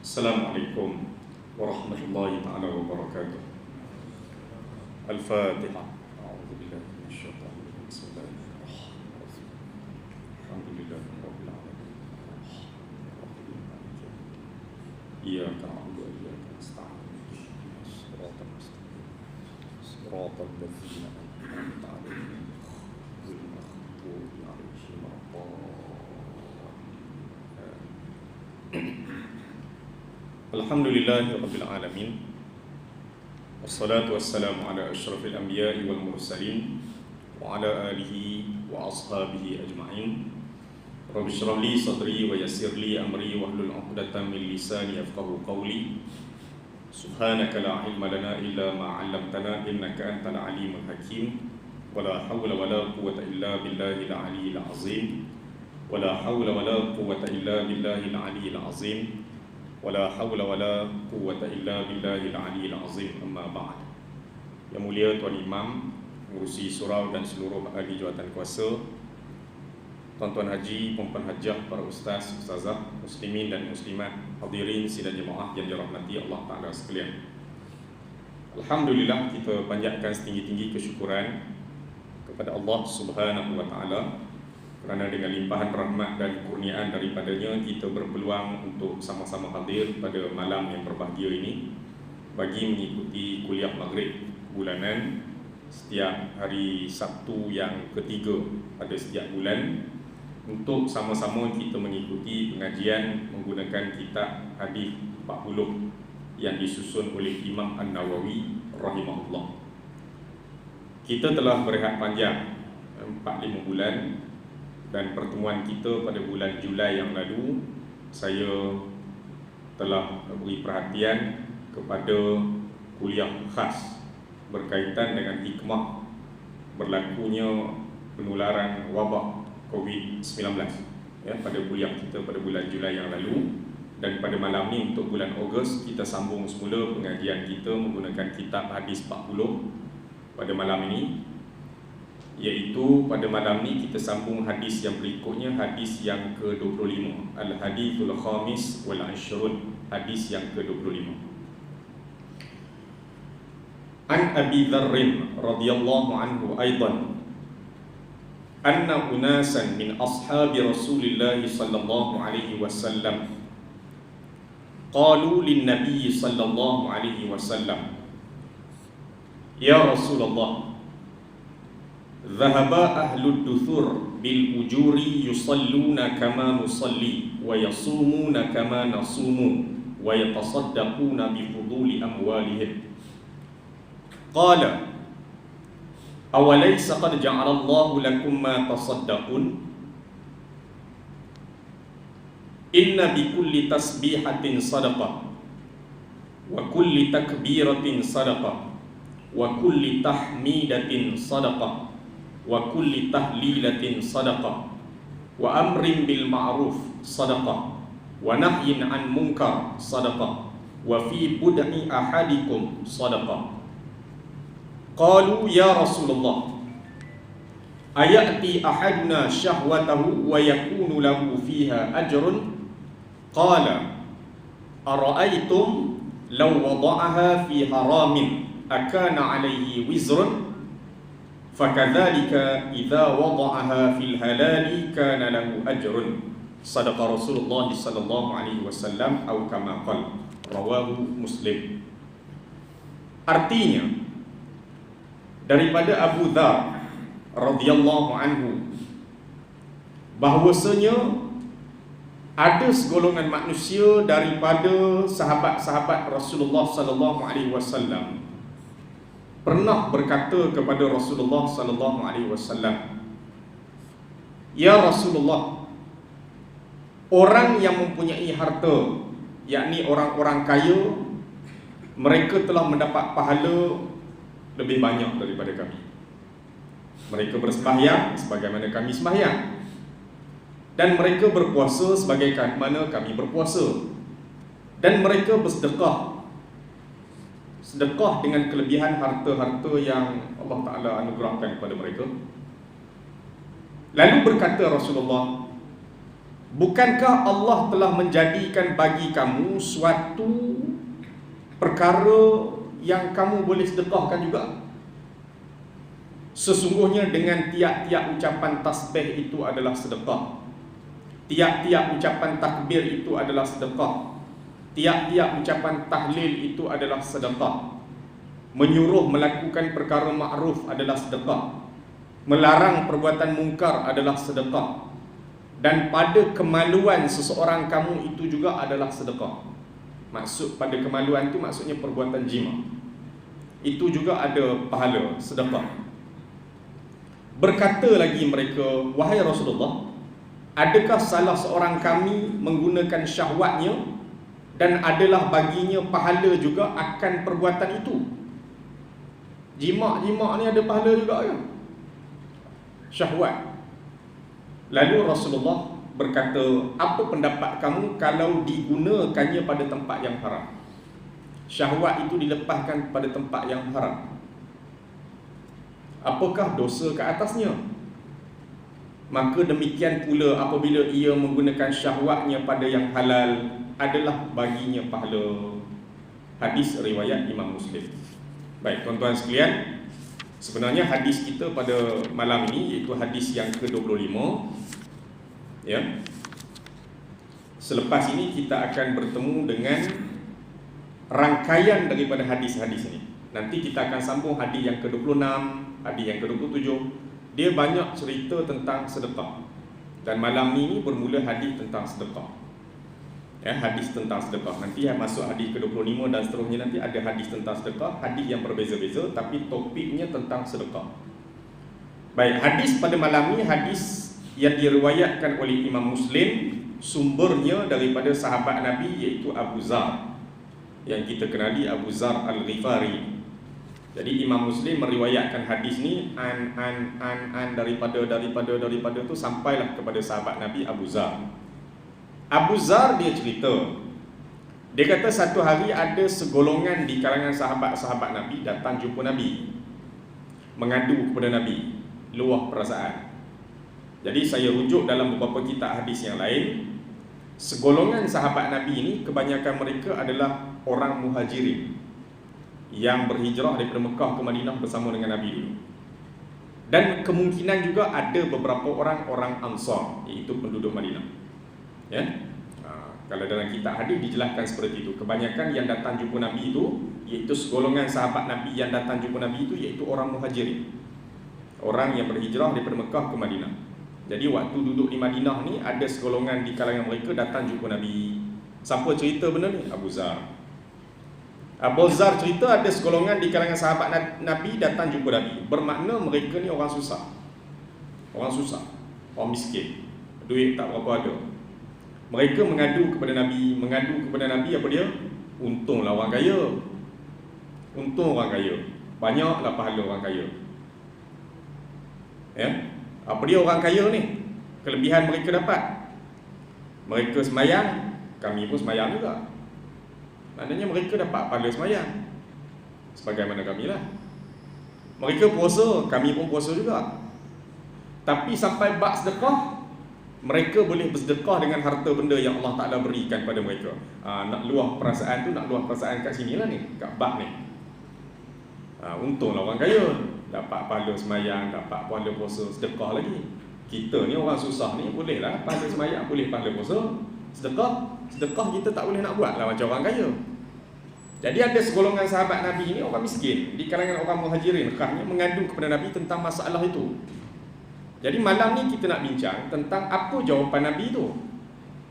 Assalamualaikum warahmatullahi taala wabarakatuh. Al-Fatihah. A'udzu billahi minasyaitonir rajim. Bismillahirrahmanirrahim. Alhamdulillahirabbil alamin. Iyyaka na'budu wa iyyaka nasta'in. Shiratal mustaqim. Shiratal ladzina an'amta 'alaihim ghairil maghdubi 'alaihim waladdallin. Alhamdulillahirabbil alamin. Wassalatu wassalamu ala asyrafil anbiya'i wal mursalin wa ala alihi wa ashabihi ajma'in. Rabbi shrah li sadri wa yassir li amri wahlul 'uqdatam min lisani yafqahu qawli. Subhanaka la ilma lana illa ma 'allamtana innaka antal alimul hakim. Wala hawla wala quwwata illa billahil aliyyil azim. Wala hawla wala quwwata illa billahil aliyyil azim. Wala hawla wala quwwata illa billahil aliyyil azim. Amma ba'd. Yang mulia Tuan Imam, pengurusi surau dan seluruh ahli jawatan kuasa, tuan-tuan haji, puan hajah, para ustaz, ustazah, muslimin dan muslimat, hadirin sidang jemaah yang dirahmati Allah Ta'ala sekalian. Alhamdulillah, kita panjatkan setinggi-tinggi kesyukuran kepada Allah Subhanahu wa Ta'ala, kerana dengan limpahan rahmat dan kurniaan daripadanya kita berpeluang untuk sama-sama hadir pada malam yang berbahagia ini bagi mengikuti kuliah maghrib bulanan setiap hari Sabtu yang ketiga pada setiap bulan, untuk sama-sama kita mengikuti pengajian menggunakan kitab Hadis 40 yang disusun oleh Imam An-Nawawi rahimahullah. Kita telah berehat panjang 4-5 bulan, dan pertemuan kita pada bulan Julai yang lalu, saya telah beri perhatian kepada kuliah khas berkaitan dengan hikmah berlakunya penularan wabak COVID-19 ya, pada kuliah kita pada bulan Julai yang lalu. Dan pada malam ni untuk bulan Ogos, kita sambung semula pengajian kita menggunakan kitab Hadis 40 pada malam ini, iaitu pada malam ni kita sambung hadis yang berikutnya, hadis yang ke-25, Al-Hadithul Khamis wal Ashrun, hadis yang ke-25. An Abi Dzarrin radhiyallahu anhu aidan anna unasan min ashabi Rasulillah sallallahu alaihi wasallam qalu lin nabiy sallallahu alaihi wasallam, ya Rasulullah, Dhahaba ahlud duthur bil ujuri yusalluna kama nusalli wa yasumuna kama nasumu wa yatasaddaquna bi fuduli amwalihim. Qala awalaysa qad ja'ala Allahu lakum ma tasaddaqun? Inna bi kulli tasbihatin sadaqah wa kulli takbiratin sadaqah wa kulli tahmidatin sadaqah wa kulli tahlilatin sadaqah wa amrin bil ma'ruf sadaqah wa nahyin an munkar sadaqah wa fi bud'i ahadikum sadaqah. Qalu ya Rasulullah, ayati ahaduna syahwatahu wa yakunu lahu fiha ajrun? Qala ara'aytum law wada'aha fi haramin akana alayhi wizrun? Fakadzalika idza wada'aha fil halali kana lahu ajrun. Sadaqa Rasulullah sallallahu alaihi wasallam atau kama qala, rawahu Muslim. Artinya, daripada Abu Dzar radhiyallahu anhu bahwasanya ada segolongan manusia daripada sahabat-sahabat Rasulullah sallallahu alaihi wasallam pernah berkata kepada Rasulullah sallallahu alaihi wasallam, ya Rasulullah, orang yang mempunyai harta, yakni orang-orang kaya, mereka telah mendapat pahala lebih banyak daripada kami. Mereka bersembahyang sebagaimana kami sembahyang, dan mereka berpuasa sebagaimana kami berpuasa, dan mereka bersedekah dengan kelebihan harta-harta yang Allah Ta'ala anugerahkan kepada mereka. Lalu berkata Rasulullah, Bukankah Allah telah menjadikan bagi kamu suatu perkara yang kamu boleh sedekahkan juga? Sesungguhnya dengan tiap-tiap ucapan tasbih itu adalah sedekah. Tiap-tiap ucapan takbir itu adalah sedekah. Tiap-tiap ucapan tahlil itu adalah sedekah. Menyuruh melakukan perkara ma'ruf adalah sedekah. Melarang perbuatan mungkar adalah sedekah. Dan pada kemaluan seseorang kamu itu juga adalah sedekah. Maksud pada kemaluan itu maksudnya perbuatan jima. Itu juga ada pahala sedekah. Berkata lagi mereka, wahai Rasulullah, adakah salah seorang kami menggunakan syahwatnya dan adalah baginya pahala juga akan perbuatan itu? Jima' ni ada pahala juga ke? Syahwat. Lalu Rasulullah berkata, apa pendapat kamu kalau digunakannya pada tempat yang haram? Syahwat itu dilepaskan pada tempat yang haram, apakah dosa ke atasnya? Maka demikian pula apabila ia menggunakan syahwatnya pada yang halal, adalah baginya pahala. Hadis riwayat Imam Muslim. Baik, tuan-tuan sekalian, sebenarnya hadis kita pada malam ini iaitu hadis yang ke-25. Ya. Selepas ini kita akan bertemu dengan rangkaian daripada hadis-hadis ini. Nanti kita akan sambung hadis yang ke-26, hadis yang ke-27. Dia banyak cerita tentang sedekah. Dan malam ini bermula hadis tentang sedekah. Ya, hadis tentang sedekah. Nanti yang masuk hadis ke-25 dan seterusnya nanti ada hadis tentang sedekah, hadis yang berbeza-beza tapi topiknya tentang sedekah. Baik, hadis pada malam ini hadis yang diriwayatkan oleh Imam Muslim, sumbernya daripada sahabat Nabi iaitu Abu Zar, yang kita kenali Abu Zar Al-Ghifari. Jadi Imam Muslim meriwayatkan hadis ni daripada tu sampailah kepada sahabat Nabi Abu Zar. Abu Zar dia cerita, dia kata satu hari ada segolongan di kalangan sahabat-sahabat Nabi datang jumpa Nabi, mengadu kepada Nabi, luah perasaan. Jadi saya rujuk dalam beberapa kitab hadis yang lain, segolongan sahabat Nabi ini kebanyakan mereka adalah orang muhajirin yang berhijrah daripada Mekah ke Madinah bersama dengan Nabi dulu. Dan kemungkinan juga ada beberapa orang Ansar, iaitu penduduk Madinah. Ya. Kalau dalam kitab hadis dijelaskan seperti itu. Kebanyakan yang datang jumpa Nabi itu, iaitu segolongan sahabat Nabi yang datang jumpa Nabi itu, iaitu orang muhajirin, orang yang berhijrah daripada Mekah ke Madinah. Jadi waktu duduk di Madinah ni, ada segolongan di kalangan mereka datang jumpa Nabi. Siapa cerita benda ni? Abu Zar. Abu Zar cerita ada segolongan di kalangan sahabat Nabi datang jumpa Nabi. Bermakna mereka ni orang susah. Orang susah, orang miskin, duit tak berapa ada. Mereka mengadu kepada Nabi apa dia? Untunglah orang kaya. Untung orang kaya. Banyaklah pahala orang kaya. Ya. Apa dia orang kaya ni? Kelebihan mereka dapat. Mereka semayang, kami pun semayang juga. Maknanya mereka dapat pahala semayang sebagaimana kami lah. Mereka puasa, kami pun puasa juga. Tapi sampai bab sedekah, mereka boleh bersedekah dengan harta benda yang Allah Ta'ala berikan pada mereka. Nak luah perasaan tu, nak luah perasaan kat sini lah ni, kat bab ni. Untunglah orang kaya, dapat pahala semayang, dapat pahala puasa, sedekah lagi. Kita ni orang susah ni, bolehlah pahala semayang, boleh pahala puasa. Sedekah kita tak boleh nak buat lah macam orang kaya. Jadi ada segolongan sahabat Nabi ini orang miskin di kalangan orang muhajirin, kerana mengadu kepada Nabi tentang masalah itu. Jadi malam ni kita nak bincang tentang apa jawapan Nabi itu.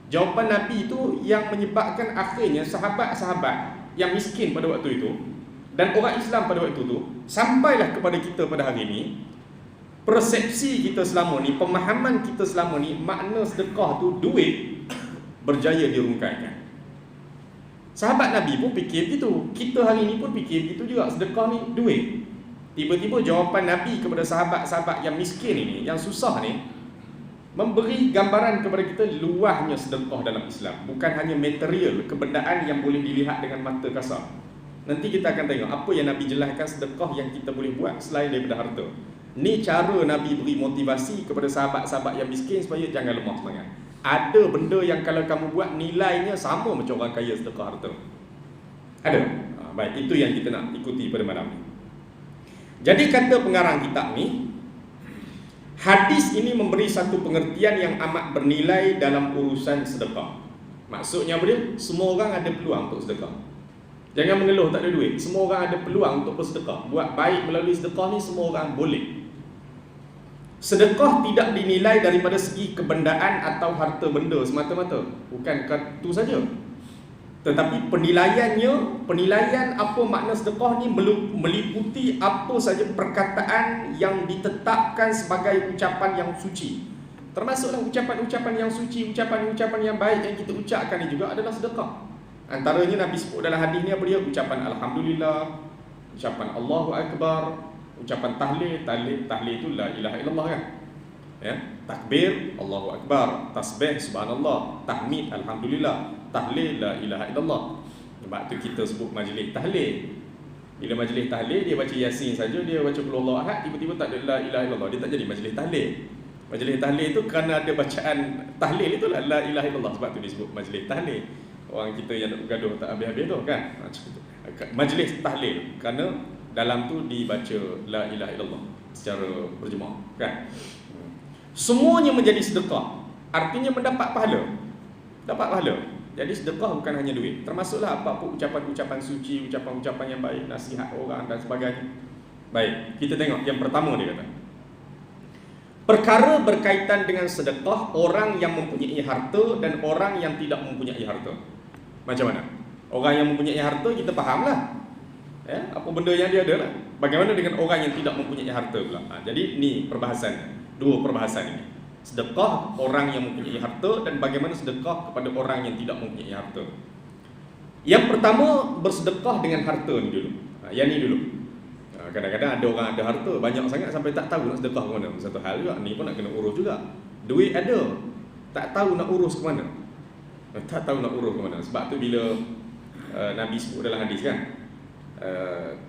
Jawapan Nabi itu yang menyebabkan akhirnya sahabat-sahabat yang miskin pada waktu itu dan orang Islam pada waktu itu sampailah kepada kita pada hari ini. Persepsi kita selama ni, pemahaman kita selama ni, makna sedekah tu duit, berjaya dirungkaikan. Sahabat Nabi pun fikir begitu, kita hari ini pun fikir begitu juga, sedekah ni duit. Tiba-tiba jawapan Nabi kepada sahabat-sahabat yang miskin ini, yang susah ni, memberi gambaran kepada kita luahnya sedekah dalam Islam. Bukan hanya material, kebendaan yang boleh dilihat dengan mata kasar. Nanti kita akan tengok apa yang Nabi jelaskan sedekah yang kita boleh buat selain daripada harta. Ni cara Nabi beri motivasi kepada sahabat-sahabat yang miskin supaya jangan lemah semangat. Ada benda yang kalau kamu buat nilainya sama macam orang kaya sedekah harta. Ada. Baik, itu yang kita nak ikuti pada malam ni. Jadi kata pengarang kitab ni, hadis ini memberi satu pengertian yang amat bernilai dalam urusan sedekah. Maksudnya apa dia? Semua orang ada peluang untuk sedekah. Jangan mengeluh tak ada duit. Semua orang ada peluang untuk bersedekah. Buat baik melalui sedekah ni semua orang boleh. Sedekah tidak dinilai daripada segi kebendaan atau harta benda semata-mata. Bukan itu saja. Tetapi penilaian apa makna sedekah ni meliputi apa saja perkataan yang ditetapkan sebagai ucapan yang suci. Termasuklah ucapan-ucapan yang suci, ucapan-ucapan yang baik yang kita ucapkan ni juga adalah sedekah. Antaranya Nabi sebut dalam hadis ni apa dia? Ucapan Alhamdulillah, ucapan Allahu Akbar, ucapan tahlil itu la ilaha illallah kan. Ya, takbir Allahu Akbar, tasbih subhanallah, tahmid alhamdulillah, tahlil la ilaha illallah. Sebab tu kita sebut majlis tahlil. Bila majlis tahlil dia baca Yasin saja, dia baca qul huwallahu ahad, tiba-tiba tak ada la ilaha illallah, dia tak jadi majlis tahlil. Majlis tahlil itu kerana ada bacaan tahlil itulah la ilaha illallah, sebab tu disebut majlis tahlil. Orang kita yang nak bergaduh tak habis-habis tu kan. Macam tu. Majlis tahlil kerana dalam tu dibaca la ilaha illallah secara berjemaah kan. Semuanya menjadi sedekah, artinya mendapat pahala. Dapat pahala. Jadi sedekah bukan hanya duit, termasuklah apa pun ucapan-ucapan suci, ucapan-ucapan yang baik, nasihat orang dan sebagainya. Baik, kita tengok yang pertama dia kata, perkara berkaitan dengan sedekah orang yang mempunyai harta dan orang yang tidak mempunyai harta. Macam mana? Orang yang mempunyai harta kita fahamlah. Ya, apa benda yang dia ada lah. Bagaimana dengan orang yang tidak mempunyai harta pula? Jadi ni perbahasan, dua perbahasan ini. Sedekah orang yang mempunyai harta dan bagaimana sedekah kepada orang yang tidak mempunyai harta. Yang pertama, bersedekah dengan harta ni dulu. Yang ni dulu. Kadang-kadang ada orang ada harta banyak sangat sampai tak tahu nak sedekah ke mana. Satu hal juga, ni pun nak kena urus juga. Duit ada, tak tahu nak urus ke mana. Tak tahu nak urus ke mana. Sebab tu bila Nabi sebut dalam hadis kan,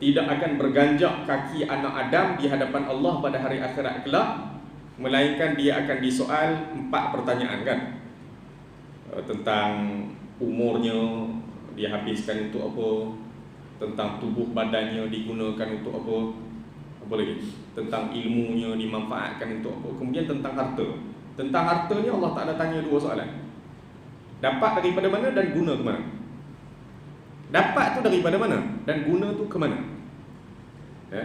tidak akan berganjak kaki anak Adam di hadapan Allah pada hari akhirat kelak, melainkan dia akan disoal 4 pertanyaan kan. Tentang umurnya, dia habiskan untuk apa, tentang tubuh badannya digunakan untuk apa lagi, tentang ilmunya dimanfaatkan untuk apa, kemudian tentang harta. Tentang harta ni Allah Ta'ala tanya 2 soalan. Dapat daripada mana dan guna ke mana? Dapat tu daripada mana dan guna tu ke mana? Ya?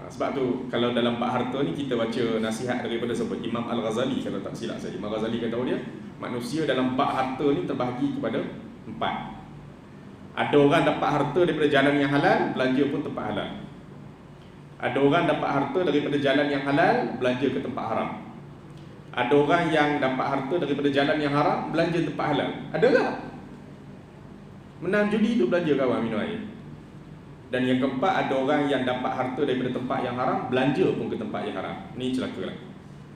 Sebab tu kalau dalam bab harta ni kita baca nasihat daripada siapa? Imam Al-Ghazali kalau tak silap saya. Imam Ghazali kata dia, manusia dalam bab harta ni terbahagi kepada 4. Ada orang dapat harta daripada jalan yang halal, belanja pun tempat halal. Ada orang dapat harta daripada jalan yang halal, belanja ke tempat haram. Ada orang yang dapat harta daripada jalan yang haram, belanja tempat halal. Ada tak? Menang judi tu belanja kawan minum air. Dan yang keempat, ada orang yang dapat harta daripada tempat yang haram, belanja pun ke tempat yang haram. Ni celaka lah.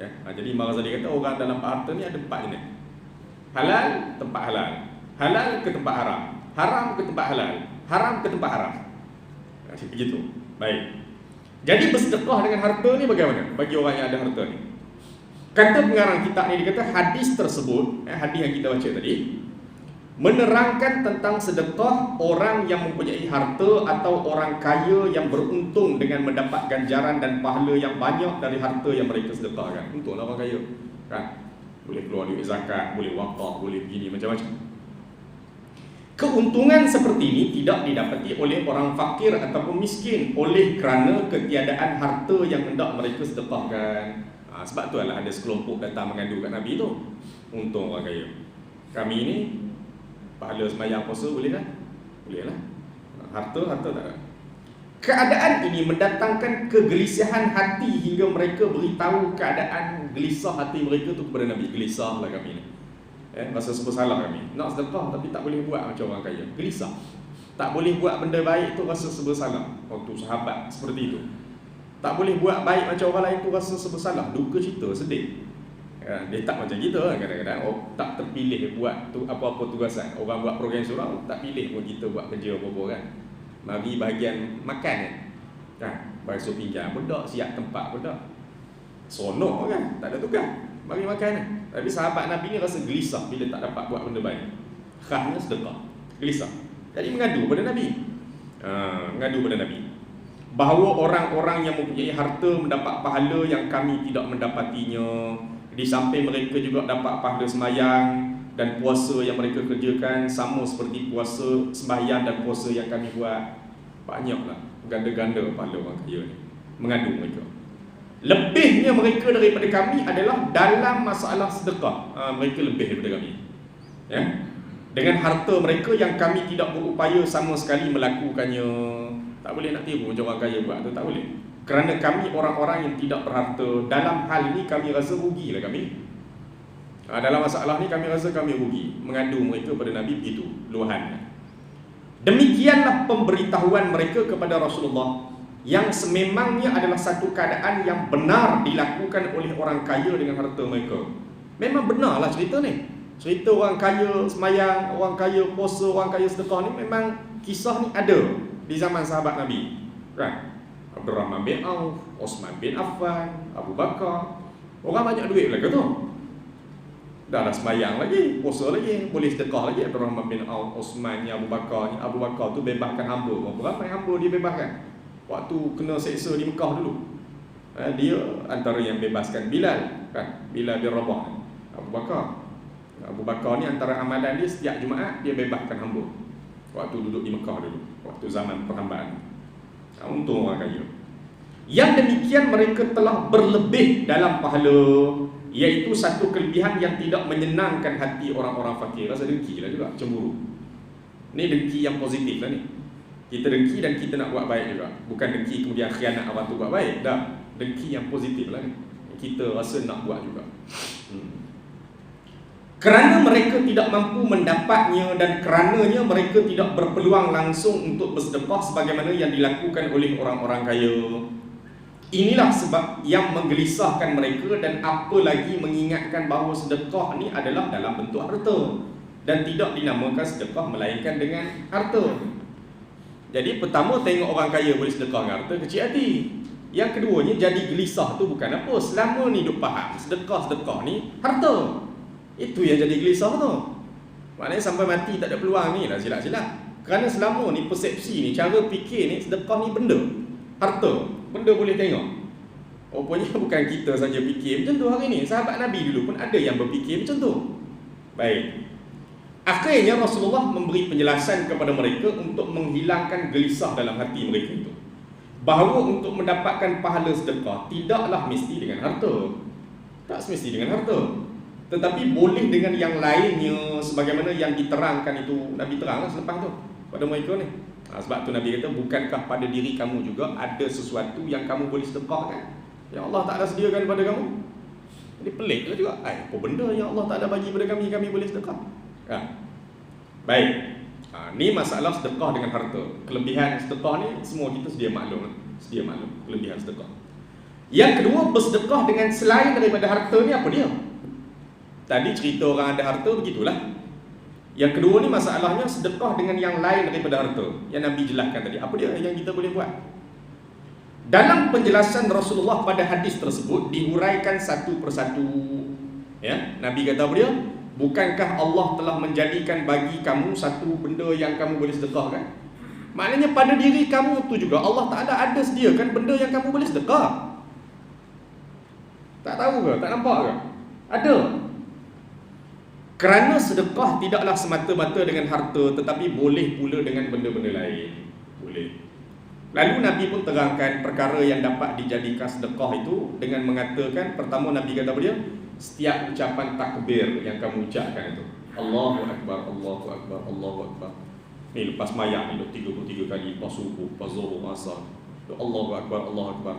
Ya? Jadi Imam Ghazali kata orang dalam harta ni ada 4 jenis. Halal, tempat halal. Halal ke tempat haram. Haram ke tempat halal. Haram ke tempat haram. Begitu. Baik. Jadi bersedekah dengan harta ni bagaimana bagi orang yang ada harta ni? Kata pengarang kitab ni, dia kata hadis tersebut, hadis yang kita baca tadi, menerangkan tentang sedekah orang yang mempunyai harta atau orang kaya yang beruntung dengan mendapat ganjaran dan pahala yang banyak dari harta yang mereka sedekahkan. Untunglah orang kaya kan? Boleh keluar duit zakat, boleh wakaf, boleh begini, macam-macam. Keuntungan seperti ini tidak didapati oleh orang fakir ataupun miskin oleh kerana ketiadaan harta yang hendak mereka sedekahkan. Sebab tu adalah ada sekelompok datang mengadu kat Nabi tu. Untung orang kaya. Kami ni pahala sembahyang puasa boleh kan? Boleh lah. Harta tak ada. Keadaan ini mendatangkan kegelisahan hati hingga mereka beritahu keadaan gelisah hati mereka tu kepada Nabi. Gelisah lah kami ni. Rasa bersalah kami. Nak sedekah tapi tak boleh buat macam orang kaya. Gelisah. Tak boleh buat benda baik tu rasa bersalah. Waktu sahabat seperti itu. Tak boleh buat baik macam orang lain tu rasa bersalah. Duka cita, sedih. Dia tak macam kita kadang-kadang. Tak terpilih buat tu apa-apa tugasan. Orang buat program surau, tak pilih pun kita buat kerja apa-apa kan. Mari bahagian makan kan. Basuh pinggan pun tak, siap tempat pun tak. Sonok kan, tak ada tugas. bagi makan. Tapi sahabat Nabi ni rasa gelisah bila tak dapat buat benda baik. Khasnya sedekah, gelisah. Jadi mengadu pada Nabi. Mengadu pada Nabi bahawa orang-orang yang mempunyai harta mendapat pahala yang kami tidak mendapatinya. Di samping mereka juga dapat pahala sembahyang dan puasa yang mereka kerjakan sama seperti puasa, sembahyang dan puasa yang kami buat. Banyaklah ganda-ganda pahala orang kaya ni. Mengadu mereka. Lebihnya mereka daripada kami adalah dalam masalah sedekah. Mereka lebih daripada kami. Ya. Dengan harta mereka yang kami tidak berupaya sama sekali melakukannya. Tak boleh nak tiru macam orang kaya buat tu, tak boleh. Kerana kami orang-orang yang tidak berharta. Dalam hal ini kami rasa rugilah kami. Dalam masalah ni kami rasa kami rugi. Mengadu mereka pada Nabi begitu luahannya. Demikianlah pemberitahuan mereka kepada Rasulullah, yang sememangnya adalah satu keadaan yang benar dilakukan oleh orang kaya dengan harta mereka. Memang benarlah cerita ni. Cerita orang kaya semayang, orang kaya puasa, orang kaya sedekah ni memang kisah ni ada di zaman sahabat Nabi. Kan? Abdurrahman bin Auf, Osman bin Affan, Abu Bakar. Orang banyak duit mereka tu. Dah semayang lagi, puasa lagi, boleh sedekah lagi. Abdurrahman bin Auf, Osman, Abu Bakar ni. Abu Bakar tu bebaskan hamba. Berapa hamba dia bebaskan? Waktu kena seksa di Mekah dulu. Dia antara yang bebaskan Bilal, kan? Bilal bin Rabah. Abu Bakar ni antara amalan dia setiap Jumaat dia bebaskan hamba. Waktu duduk di Mekah dulu, waktu zaman perhambaan. Untung orang kaya. Yang demikian mereka telah berlebih dalam pahala, iaitu satu kelebihan yang tidak menyenangkan hati orang-orang fakir. Rasa dengki lah juga, cemburu. Ni dengki yang positif lah ni. Kita dengki dan kita nak buat baik juga. Bukan dengki kemudian khianat orang tu buat baik. Dah, dengki yang positif lah ni. Kita rasa nak buat juga. Kerana mereka tidak mampu mendapatnya dan kerananya mereka tidak berpeluang langsung untuk bersedekah sebagaimana yang dilakukan oleh orang-orang kaya. Inilah sebab yang menggelisahkan mereka dan apa lagi mengingatkan bahawa sedekah ni adalah dalam bentuk harta dan tidak dinamakan sedekah melainkan dengan harta. Jadi pertama tengok orang kaya boleh sedekah dengan harta, kecil hati. Yang keduanya jadi gelisah tu bukan apa. Selama ni duk faham sedekah-sedekah ni harta. Itu yang jadi gelisah tu. Maknanya sampai mati tak ada peluang ni lah silap-silap. Kerana selama ni persepsi ni, cara fikir ni, sedekah ni benda, harta, benda boleh tengok. Rupanya bukan kita saja fikir macam tu hari ni. Sahabat Nabi dulu pun ada yang berfikir macam tu. Baik. Akhirnya Rasulullah memberi penjelasan kepada mereka untuk menghilangkan gelisah dalam hati mereka itu, bahawa untuk mendapatkan pahala sedekah tidaklah mesti dengan harta. Tak semesti dengan harta, tetapi boleh dengan yang lainnya, sebagaimana yang diterangkan itu Nabi teranglah selepas tu pada mereka ni. Sebab tu Nabi kata, bukankah pada diri kamu juga ada sesuatu yang kamu boleh sedekahkan, yang Allah tak ada sediakan pada kamu? Jadi peliklah juga. Apa benda yang Allah tak ada bagi pada kami boleh sedekah? Baik. Ni masalah sedekah dengan harta. Kelebihan sedekah ni semua kita sedia maklum. Kelebihan sedekah. Yang kedua, bersedekah dengan selain daripada harta ni apa dia? Tadi cerita orang ada harta begitulah. Yang kedua ni masalahnya sedekah dengan yang lain daripada harta, yang Nabi jelaskan tadi. Apa dia yang kita boleh buat? Dalam penjelasan Rasulullah pada hadis tersebut dihuraikan satu persatu. Ya, Nabi kata apa dia? Bukankah Allah telah menjadikan bagi kamu satu benda yang kamu boleh sedekahkan? Maknanya pada diri kamu tu juga Allah Ta'ala ada sediakan benda yang kamu boleh sedekah. Tak tahu ke? Tak nampak ke? Ada. Kerana sedekah tidaklah semata-mata dengan harta, tetapi boleh pula dengan benda-benda lain. Boleh. Lalu Nabi pun terangkan perkara yang dapat dijadikan sedekah itu dengan mengatakan, pertama Nabi kata apa dia? Setiap ucapan takbir yang kamu ucapkan itu, Allahu Akbar, Allahu Akbar, Allahu Akbar. Ni lepas mayang ni 33 kali, lepas subuh, lepas zuhur, asar. Allahu Akbar, Allahu Akbar.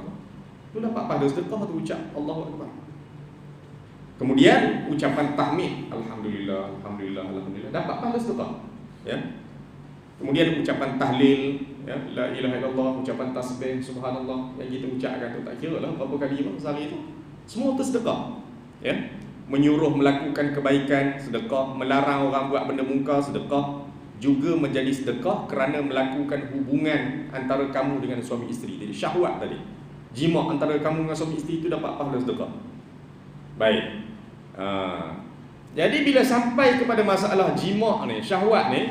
Tu dapat pada sedekah tu ucap Allahu Akbar. Kemudian ucapan tahmid, Alhamdulillah, Alhamdulillah, Alhamdulillah, dapat pahala sedekah. Ya. Kemudian ucapan tahlil, ya, la ilaha illallah, ucapan tasbih, subhanallah, yang kita ucapkan tu tak kira lah berapa kali pun sehari tu. Semua tu sedekah. Ya. Menyuruh melakukan kebaikan, sedekah. Melarang orang buat benda mungkar, sedekah. Juga menjadi sedekah kerana melakukan hubungan antara kamu dengan suami isteri. Jadi syahwat tadi, jima antara kamu dengan suami isteri itu dapat pahala sedekah. Baik. Jadi bila sampai kepada masalah jima' ni, syahwat ni,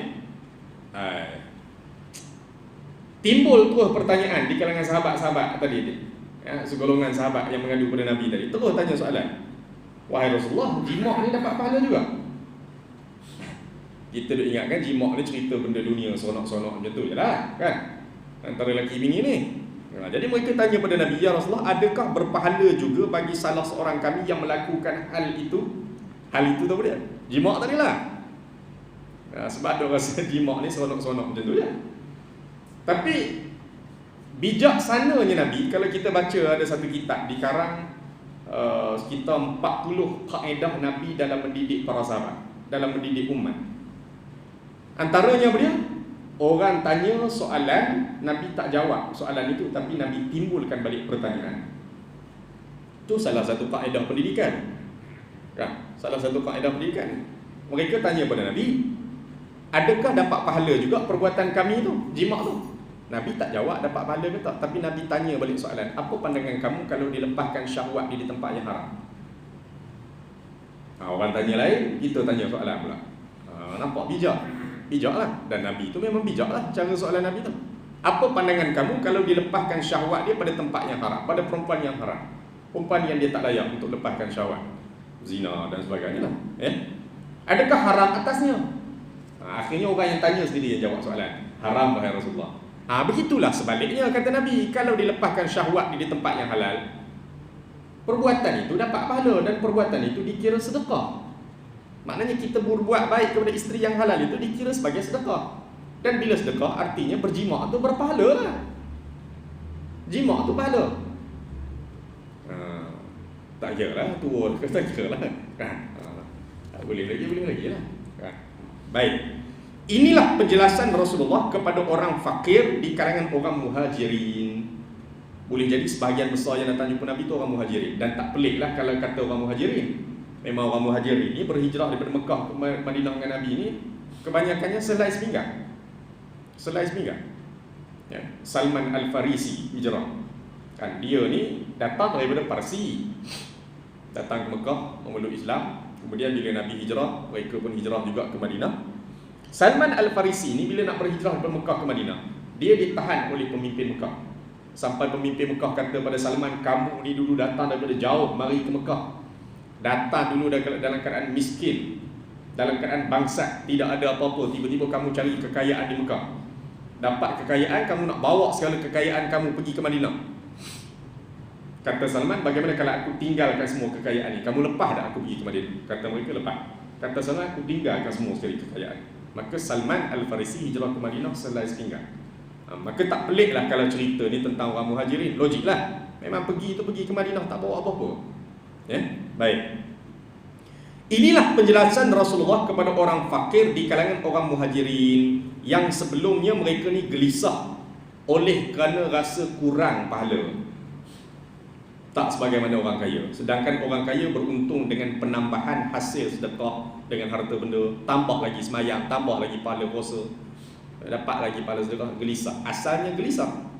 timbul terus pertanyaan di kalangan sahabat-sahabat tadi, segolongan sahabat yang mengadu pada Nabi tadi, terus tanya soalan, wahai Rasulullah, jima' ni dapat pahala juga? Kita duk ingatkan jima' ni cerita benda dunia seronok-seronok macam tu je lah, kan, antara lelaki bini ni. Jadi mereka tanya pada Nabi, ya Rasulullah, adakah berpahala juga bagi salah seorang kami yang melakukan hal itu? Hal itu tu apa dia? Jima' tadi lah. Sebab ada rasa jima' ni seronok-seronok macam tu je. Tapi bijaksananya Nabi, kalau kita baca ada satu kitab dikarang sekitar 40 kaedah Nabi dalam mendidik para sahabat, dalam mendidik umat. Antaranya apa dia? Orang tanya soalan, Nabi tak jawab soalan itu, tapi Nabi timbulkan balik pertanyaan. Itu salah satu kaedah pendidikan, kan? Salah satu kaedah pendidikan. Mereka tanya pada Nabi, adakah dapat pahala juga perbuatan kami tu, jima' tu? Nabi tak jawab dapat pahala ke tak, tapi Nabi tanya balik soalan, apa pandangan kamu kalau dilepaskan syahwat di tempat yang haram? Orang tanya lain, kita tanya soalan pula. Nampak bijak? Bijak lah. Dan Nabi tu memang bijak lah cara soalan Nabi tu. Apa pandangan kamu kalau dilepaskan syahwat dia pada tempat yang haram, pada perempuan yang haram, perempuan yang dia tak layak untuk lepaskan syahwat, zina dan sebagainya lah. Adakah haram atasnya? Akhirnya orang yang tanya sendiri yang jawab soalan, haram wahai Rasulullah. Begitulah sebaliknya kata Nabi, kalau dilepaskan syahwat di tempat yang halal, perbuatan itu dapat pahala dan perbuatan itu dikira sedekah. Maknanya kita berbuat baik kepada isteri yang halal itu dikira sebagai sedekah. Dan bila sedekah artinya berjima' tu berpahala lah. Jima' tu pahala. Tak kira lah, tua ke tak kira lah, kan? Boleh lagi lah, kan? Baik. Inilah penjelasan Rasulullah kepada orang fakir di kalangan orang muhajirin. Boleh jadi sebahagian besar yang datang jumpa Nabi itu orang muhajirin. Dan tak pelik lah kalau kata orang muhajirin. Memang orang muhajirin ni berhijrah daripada Mekah ke Madinah dengan Nabi ni, kebanyakannya selai sepinggang. Selai sepinggang. Salman Al-Farisi hijrah. Kan dia ni datang daripada Parsi. Datang ke Mekah memeluk Islam. Kemudian bila Nabi hijrah, mereka pun hijrah juga ke Madinah. Salman Al-Farisi ni bila nak berhijrah daripada Mekah ke Madinah, dia ditahan oleh pemimpin Mekah. Sampai pemimpin Mekah kata pada Salman, kamu ni dulu datang daripada jauh mari ke Mekah. Datang dulu dalam keadaan miskin, dalam keadaan bangsat, tidak ada apa-apa, tiba-tiba kamu cari kekayaan di Mekah. Dapat kekayaan, kamu nak bawa segala kekayaan kamu pergi ke Madinah. Kata Salman, bagaimana kalau aku tinggalkan semua kekayaan ni? Kamu lepas tak aku pergi ke Madinah? Kata mereka, lepas. Kata Salman, aku tinggalkan semua sekali kekayaan. Maka Salman Al-Farisi hijrah ke Madinah selai sepinggang. Maka tak pelik lah kalau cerita ni tentang orang muhajirin. Logik lah, memang pergi ke Madinah tak bawa apa-apa. Baik. Inilah penjelasan Rasulullah kepada orang fakir di kalangan orang muhajirin yang sebelumnya mereka ni gelisah oleh kerana rasa kurang pahala, tak sebagaimana orang kaya. Sedangkan orang kaya beruntung dengan penambahan hasil sedekah dengan harta benda, tambah lagi semayang, tambah lagi pahala puasa, dapat lagi pahala sedekah. Gelisah, asalnya gelisah.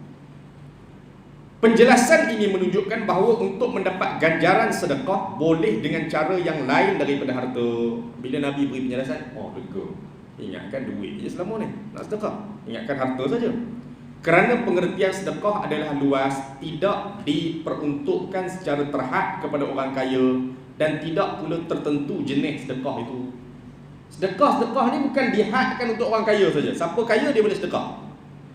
Penjelasan ini menunjukkan bahawa untuk mendapat ganjaran sedekah boleh dengan cara yang lain daripada harta. Bila Nabi beri penjelasan, lega. Ingatkan duit je selama ni nak sedekah, ingatkan harta saja. Kerana pengertian sedekah adalah luas, tidak diperuntukkan secara terhad kepada orang kaya dan tidak pula tertentu jenis sedekah itu. Sedekah ni bukan dihadkan untuk orang kaya saja. Siapa kaya dia boleh sedekah.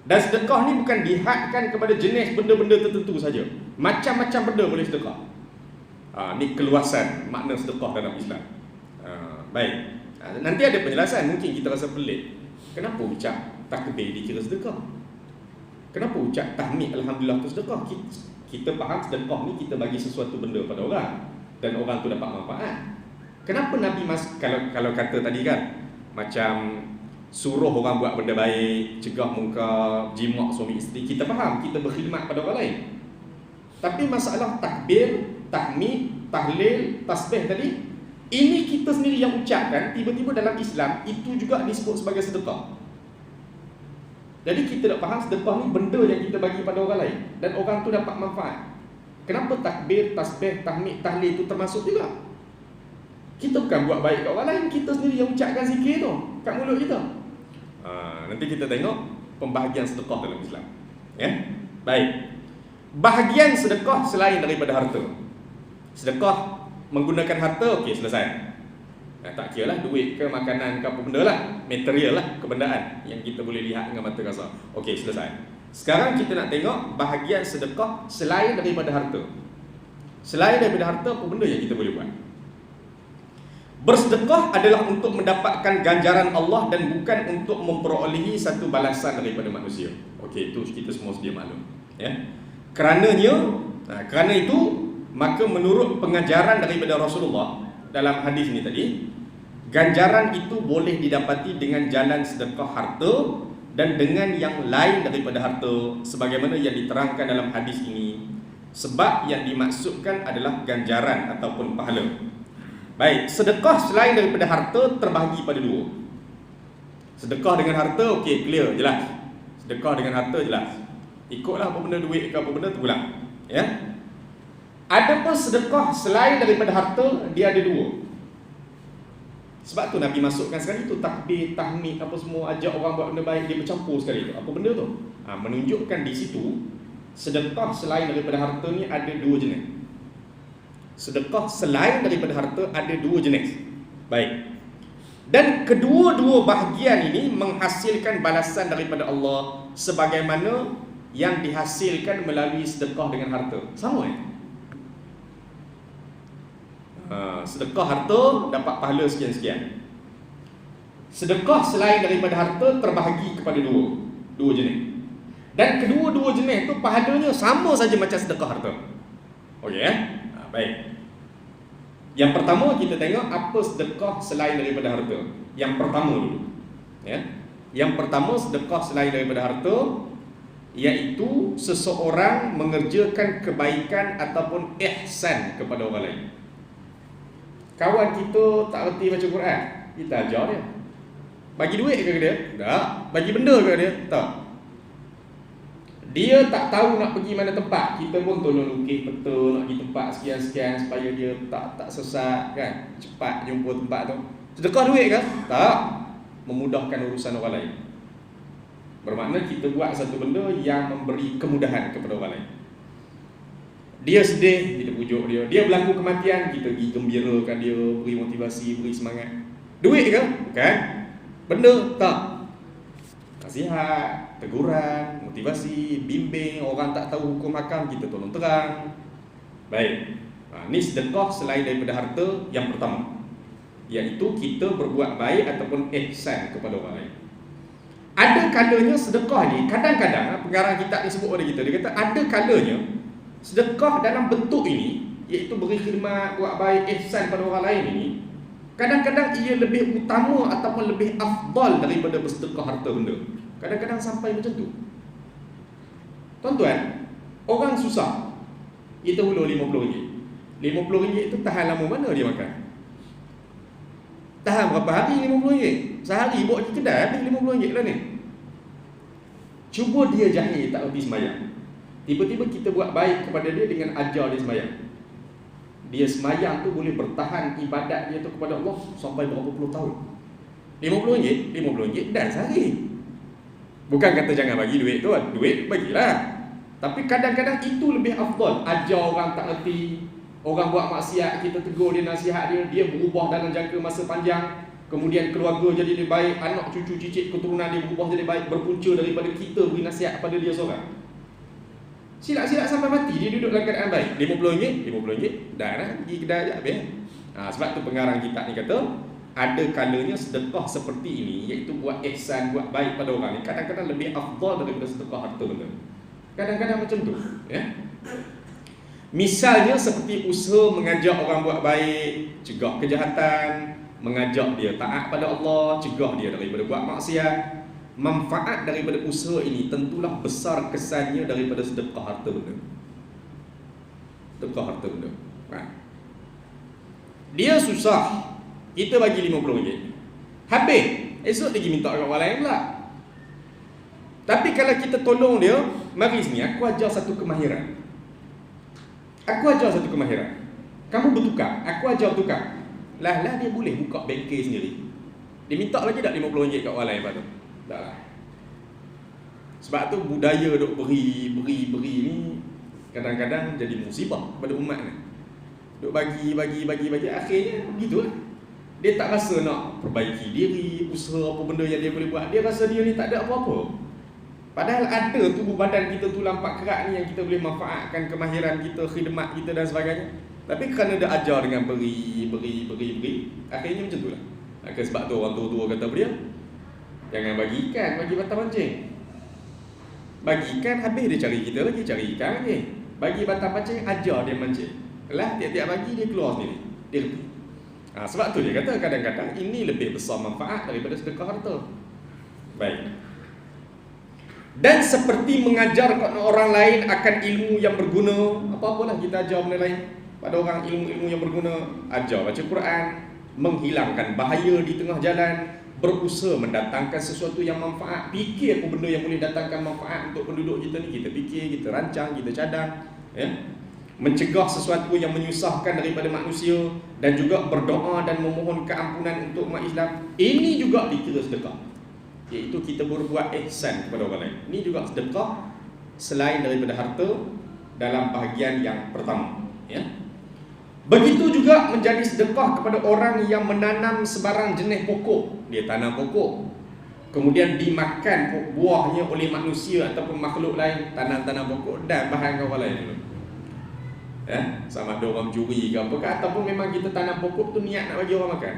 Dan sedekah ni bukan dihadkan kepada jenis benda-benda tertentu saja. Macam-macam benda boleh sedekah. Ni keluasan makna sedekah dalam Islam. Baik. Nanti ada penjelasan, mungkin kita rasa pelik. Kenapa ucap takbir dikira sedekah? Kenapa ucap tahmid alhamdulillah tu sedekah? Kita faham sedekah ni kita bagi sesuatu benda pada orang dan orang tu dapat manfaat. Kenapa Nabi kalau kata tadi kan, macam suruh orang buat benda baik, cegah munkar, jima' suami isteri, kita faham, kita berkhidmat pada orang lain. Tapi masalah takbir, tahmid, tahlil, tasbih tadi, ini kita sendiri yang ucapkan, tiba-tiba dalam Islam itu juga disebut sebagai sedekah. Jadi kita nak faham sedekah ni benda yang kita bagi pada orang lain dan orang tu dapat manfaat. Kenapa takbir, tasbih, tahmid, tahlil itu termasuk juga? Kita bukan buat baik kat orang lain, kita sendiri yang ucapkan zikir tu kat mulut kita. Nanti kita tengok pembahagian sedekah dalam Islam. Ya. Baik. Bahagian sedekah selain daripada harta. Sedekah menggunakan harta, okey, selesai. Tak kira lah duit ke makanan ke apa benda lah, material lah, kebendaan yang kita boleh lihat dengan mata kasar. Okey, selesai. Sekarang kita nak tengok bahagian sedekah selain daripada harta. Selain daripada harta, apa benda yang kita boleh buat? Bersedekah adalah untuk mendapatkan ganjaran Allah dan bukan untuk memperolehi satu balasan daripada manusia. Okey, itu kita semua sedia maklum. Ya. Kerana itu, maka menurut pengajaran daripada Rasulullah dalam hadis ini tadi, ganjaran itu boleh didapati dengan jalan sedekah harta dan dengan yang lain daripada harta, sebagaimana yang diterangkan dalam hadis ini. Sebab yang dimaksudkan adalah ganjaran ataupun pahala. Baik, sedekah selain daripada harta terbahagi pada dua. Sedekah dengan harta, okey, clear, jelas. Sedekah dengan harta jelas. Ikutlah apa benda duit ke apa benda terpulang. Ya. Adapun sedekah selain daripada harta, dia ada dua. Sebab tu Nabi masukkan sekali tu takbir, tahmid, apa semua, ajak orang buat benda baik, dia bercampur sekali tu. Apa benda tu? Menunjukkan di situ sedekah selain daripada harta ni ada dua jenis. Sedekah selain daripada harta ada dua jenis. Baik. Dan kedua-dua bahagian ini menghasilkan balasan daripada Allah sebagaimana yang dihasilkan melalui sedekah dengan harta. Sama sedekah harta dapat pahala sekian-sekian. Sedekah selain daripada harta terbahagi kepada dua jenis. Dan kedua-dua jenis tu pahalanya sama saja macam sedekah harta. Okey ya? Baik. Yang pertama kita tengok apa sedekah selain daripada harta. Yang pertama dulu. Ya. Yang pertama sedekah selain daripada harta iaitu seseorang mengerjakan kebaikan ataupun ihsan kepada orang lain. Kawan kita tak reti baca Quran, kita ajar dia. Bagi duit ke dia? Tak. Bagi benda ke dia? Tak. Dia tak tahu nak pergi mana tempat, kita pun tolong lukis peta nak pergi tempat sekian-sekian supaya dia tak sesat kan, cepat jumpa tempat tu. Sedekah duit ke? Tak. Memudahkan urusan orang lain. Bermakna kita buat satu benda yang memberi kemudahan kepada orang lain. Dia sedih, kita pujuk dia. Dia berlaku kematian, kita pergi gembirakan dia, beri motivasi, beri semangat. Duit ke? Bukan. Benda? Tak. Nasihat, teguran, motivasi, bimbing, orang tak tahu hukum hakam, kita tolong terang. Baik. Ini sedekah selain daripada harta yang pertama, iaitu kita berbuat baik ataupun ihsan kepada orang lain. Ada kalanya sedekah ni, kadang-kadang pengarang kitab ni sebut pada kita, dia kata ada kalanya sedekah dalam bentuk ini, iaitu beri khidmat, buat baik, ihsan pada orang lain ini, kadang-kadang ia lebih utama ataupun lebih afdal daripada bersedekah harta benda. Kadang-kadang sampai macam tu. Tuan-tuan, orang susah, kita hulur RM50. RM50 itu tahan lama mana dia makan? Tahan berapa hari RM50? Sehari bawa pergi kedai habis RM50 lah ni. Cuba dia jahil tak habis sembahyang. Tiba-tiba kita buat baik kepada dia dengan ajar dia sembahyang. Dia sembahyang tu boleh bertahan ibadat dia tu kepada Allah sampai berapa puluh tahun. RM50 dan sehari. Bukan kata jangan bagi duit tu, duit bagilah. Tapi kadang-kadang itu lebih afdal. Ajar orang tak erti, orang buat maksiat, kita tegur dia, nasihat dia, dia berubah dalam jangka masa panjang. Kemudian keluarga jadi lebih baik, anak cucu cicit keturunan dia berubah jadi baik, berpunca daripada kita beri nasihat pada dia seorang. Silap-silap sampai mati dia duduk dalam keadaan baik. RM50 dah lah, pergi kedai je habis. Sebab tu pengarang kitab ni kata ada kalanya sedekah seperti ini, iaitu buat ihsan, buat baik pada orang ni, kadang-kadang lebih afdal daripada sedekah harta benda. Kadang-kadang macam tu, ya. Misalnya seperti usaha mengajak orang buat baik, cegah kejahatan, mengajak dia taat pada Allah, cegah dia daripada buat maksiat. Manfaat daripada usaha ini tentulah besar kesannya daripada sedekah harta benda. Sedekah harta benda. Dia susah, kita bagi RM50. Habis, esok dia pergi minta kat orang lain pula. Tapi kalau kita tolong dia, mari sini, aku ajar satu kemahiran. Kamu bertukar, aku ajar bertukar. Lah dia boleh buka bengkel sendiri. Dia minta lagi tak RM50 kat orang lain lepas tu? Tak lah. Sebab tu budaya duk beri ni kadang-kadang jadi musibah pada umat ni. Duk bagi, akhirnya begitulah. Dia tak rasa nak perbaiki diri, usaha apa benda yang dia boleh buat. Dia rasa dia ni tak ada apa-apa. Padahal ada tubuh badan kita tu lampak kerak ni yang kita boleh manfaatkan kemahiran kita, khidmat kita dan sebagainya. Tapi kerana dia ajar dengan beri, akhirnya macam tu lah. Sebab tu orang tua-tua kata dia, jangan bagi ikan, bagi batang pancing. Bagi ikan, habis dia cari kita lagi, cari ikan lagi. Bagi batang pancing, ajar dia mancing. Lah, tiap-tiap bagi dia keluar sendiri. Dia lebih. Sebab tu dia kata kadang-kadang ini lebih besar manfaat daripada sedekah harta. Baik. Dan seperti mengajarkan orang lain akan ilmu yang berguna, apa-apalah kita ajar benda lain pada orang, ilmu-ilmu yang berguna, ajar baca Quran, menghilangkan bahaya di tengah jalan, berusaha mendatangkan sesuatu yang manfaat, fikir apa benda yang boleh datangkan manfaat untuk penduduk kita ni, kita fikir, kita rancang, kita cadang, ya. Mencegah sesuatu yang menyusahkan daripada manusia, dan juga berdoa dan memohon keampunan untuk umat Islam. Ini juga dikira sedekah, iaitu kita berbuat ihsan kepada orang lain. Ini juga sedekah selain daripada harta dalam bahagian yang pertama, ya. Begitu juga menjadi sedekah kepada orang yang menanam sebarang jenis pokok. Dia tanam pokok, kemudian dimakan buahnya oleh manusia ataupun makhluk lain. Tanam pokok dan bahan orang lain dulu, ya. Sama ada orang mencuri ke apa ke, ataupun memang kita tanam pokok tu niat nak bagi orang makan.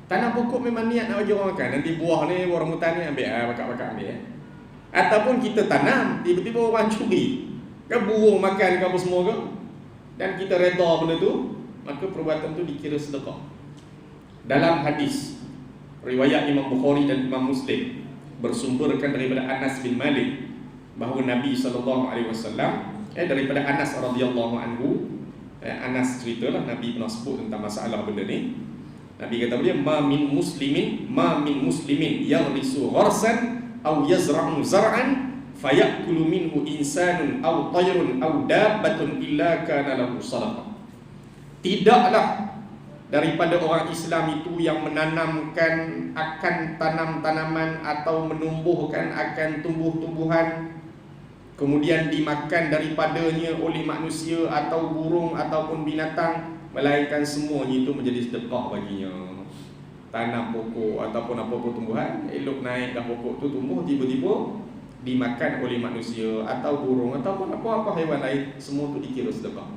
Tanam pokok memang niat nak bagi orang makan. Nanti buah ni, buah rambutan ni ambil, bakar-bakar ambil, ya. Ataupun kita tanam, tiba-tiba orang curi, kan burung makan ke apa semua ke, dan kita redha benda tu, maka perbuatan tu dikira sedekah. Dalam hadis riwayat Imam Bukhari dan Imam Muslim, bersumberkan daripada Anas bin Malik, bahawa Nabi SAW, daripada Anas radhiyallahu anhu, Anas ceritalah Nabi pernah sebut tentang masalah benda ni. Nabi kata dia, ma min muslimin yaghrisu gharsan aw yazra'u zar'an fayakulu minhu insanun aw tayrun aw dabbatun illa kana lahu sadaqah. Tidaklah daripada orang Islam itu yang menanamkan akan tanam-tanaman atau menumbuhkan akan tumbuh-tumbuhan, kemudian dimakan daripadanya oleh manusia atau burung ataupun binatang, melainkan semuanya itu menjadi sedekah baginya. Tanam pokok ataupun apa-apa tumbuhan, elok naik dah pokok tu tumbuh, tiba-tiba dimakan oleh manusia atau burung ataupun apa-apa haiwan lain, semua tu dikira sedekah.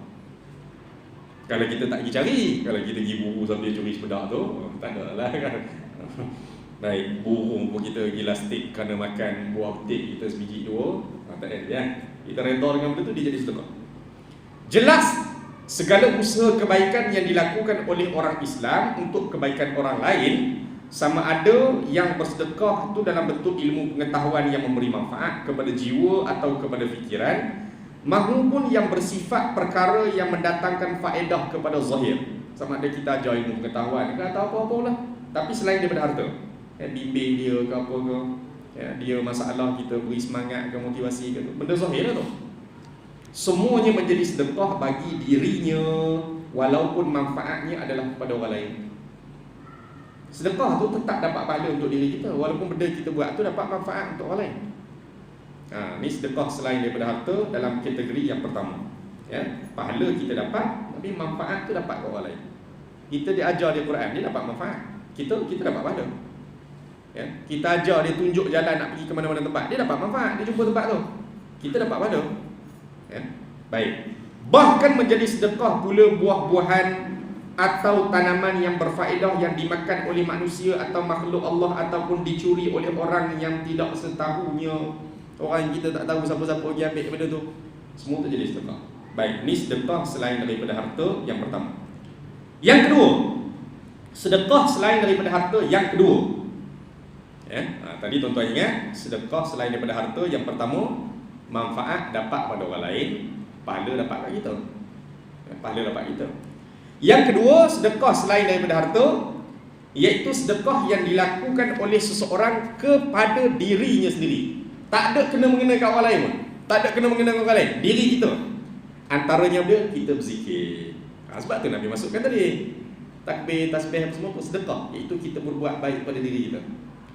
Kalau kita tak pergi cari, kalau kita pergi buru sambil curi sepedak tu, tak ada lah kan. Baik, burung pun kita pergi lastik kerana makan buah petik kita sebiji dua, tak ada ya. Kita redha dengan benda tu, dia jadi sedekah. Jelas segala usaha kebaikan yang dilakukan oleh orang Islam untuk kebaikan orang lain, sama ada yang bersedekah itu dalam bentuk ilmu pengetahuan yang memberi manfaat kepada jiwa atau kepada fikiran, maupun yang bersifat perkara yang mendatangkan faedah kepada zahir. Sama ada kita ajar ilmu pengetahuan ke atau apa-apa lah, tapi selain daripada harta, bimbing dia ke apa ke, dia masalah kita beri semangat ke, motivasi ke, benda zahir lah tu. Semuanya menjadi sedekah bagi dirinya, walaupun manfaatnya adalah kepada orang lain. Sedekah tu tetap dapat pahala untuk diri kita, walaupun benda kita buat tu dapat manfaat untuk orang lain. Ni sedekah selain daripada harta dalam kategori yang pertama, ya. Pahala kita dapat, tapi manfaat tu dapat ke orang lain. Kita diajar dia Quran, dia dapat manfaat. Kita dapat pahala, ya. Kita ajar dia tunjuk jalan nak pergi ke mana-mana tempat, dia dapat manfaat, dia jumpa tempat tu, kita dapat pahala, ya. Baik. Bahkan menjadi sedekah pula buah-buahan atau tanaman yang berfaedah yang dimakan oleh manusia atau makhluk Allah, ataupun dicuri oleh orang yang tidak setahunya, orang yang kita tak tahu siapa-siapa pergi ambil benda tu, semua tu jadi sedekah. Baik, ni sedekah selain daripada harta yang pertama. Yang kedua, sedekah selain daripada harta yang kedua, ya. Tadi tuan-tuan ingat, sedekah selain daripada harta yang pertama, manfaat dapat pada orang lain, pahala dapat kat kita, pahala dapat kita. Yang kedua, sedekah selain daripada harta, iaitu sedekah yang dilakukan oleh seseorang kepada dirinya sendiri. Tak ada kena-mengena kat orang lain pun, tak ada kena-mengena kat orang lain, diri kita. Antaranya dia, kita berzikir. Sebab tu Nabi masukkan tadi, takbir, tasbih apa semua pun sedekah, iaitu kita berbuat baik pada diri kita